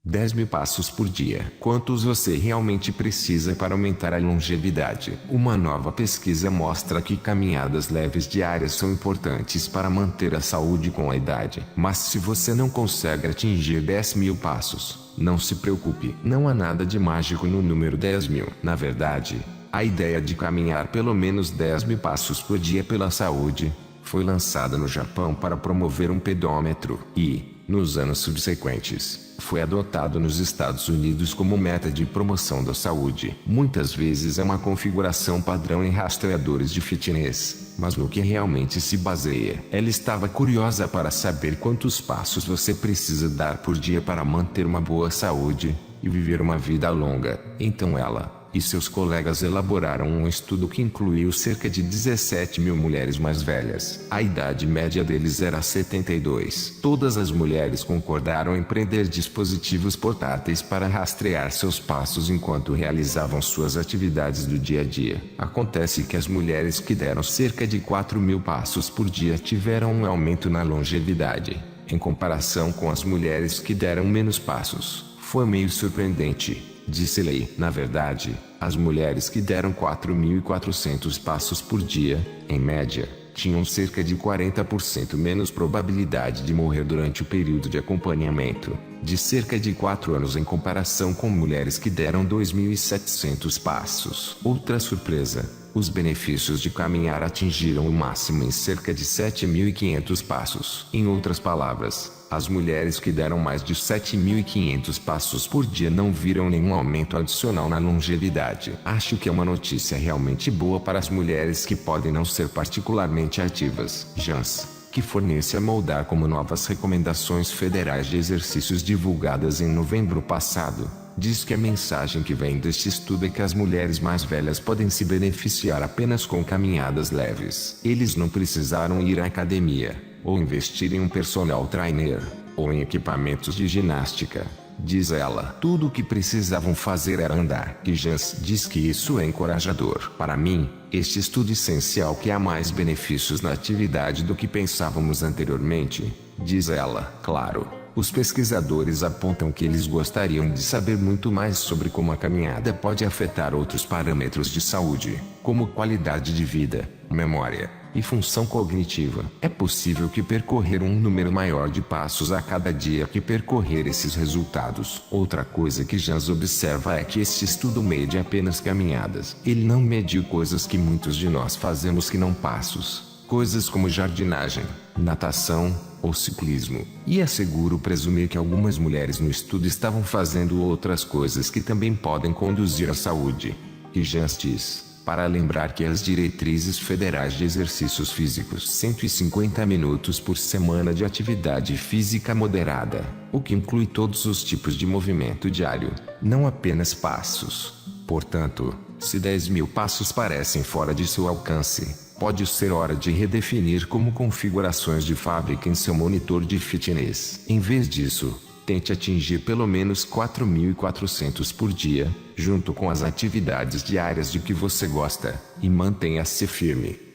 10.000 passos por dia. Quantos você realmente precisa para aumentar a longevidade? Uma nova pesquisa mostra que caminhadas leves diárias são importantes para manter a saúde com a idade. Mas se você não consegue atingir 10.000 passos, não se preocupe. Não há nada de mágico no número 10.000. Na verdade, a ideia de caminhar pelo menos 10.000 passos por dia pela saúde foi lançada no Japão para promover um pedômetro e, nos anos subsequentes, foi adotado nos Estados Unidos como meta de promoção da saúde. Muitas vezes é uma configuração padrão em rastreadores de fitness, mas no que realmente se baseia? Ela estava curiosa para saber quantos passos você precisa dar por dia para manter uma boa saúde e viver uma vida longa. Então ela e seus colegas elaboraram um estudo que incluiu cerca de 17.000 mulheres mais velhas. A idade média deles era 72. Todas as mulheres concordaram em prender dispositivos portáteis para rastrear seus passos enquanto realizavam suas atividades do dia a dia. Acontece que as mulheres que deram cerca de 4.000 passos por dia tiveram um aumento na longevidade, em comparação com as mulheres que deram menos passos. Foi meio surpreendente, disse Lei. Na verdade, as mulheres que deram 4.400 passos por dia, em média, tinham cerca de 40% menos probabilidade de morrer durante o período de acompanhamento, de cerca de 4 anos em comparação com mulheres que deram 2.700 passos. Outra surpresa, os benefícios de caminhar atingiram o máximo em cerca de 7.500 passos. Em outras palavras, as mulheres que deram mais de 7.500 passos por dia não viram nenhum aumento adicional na longevidade. Acho que é uma notícia realmente boa para as mulheres que podem não ser particularmente ativas. Jans, que fornece a Moldar como novas recomendações federais de exercícios divulgadas em novembro passado, diz que a mensagem que vem deste estudo é que as mulheres mais velhas podem se beneficiar apenas com caminhadas leves. Eles não precisaram ir à academia, ou investir em um personal trainer, ou em equipamentos de ginástica, diz ela. Tudo o que precisavam fazer era andar. E Jans diz que isso é encorajador. Para mim, este estudo essencial que há mais benefícios na atividade do que pensávamos anteriormente, diz ela. Claro, os pesquisadores apontam que eles gostariam de saber muito mais sobre como a caminhada pode afetar outros parâmetros de saúde, como qualidade de vida, memória e função cognitiva. É possível que percorrer um número maior de passos a cada dia que percorrer esses resultados. Outra coisa que Jans observa é que este estudo mede apenas caminhadas. Ele não mediu coisas que muitos de nós fazemos que não passos, coisas como jardinagem, natação ou ciclismo. E é seguro presumir que algumas mulheres no estudo estavam fazendo outras coisas que também podem conduzir à saúde. E Jans diz, para lembrar que as diretrizes federais de exercícios físicos 150 minutos por semana de atividade física moderada, o que inclui todos os tipos de movimento diário, não apenas passos. Portanto, se 10.000 passos parecem fora de seu alcance, pode ser hora de redefinir como configurações de fábrica em seu monitor de fitness. Em vez disso, tente atingir pelo menos 4.400 por dia, junto com as atividades diárias de que você gosta, e mantenha-se firme.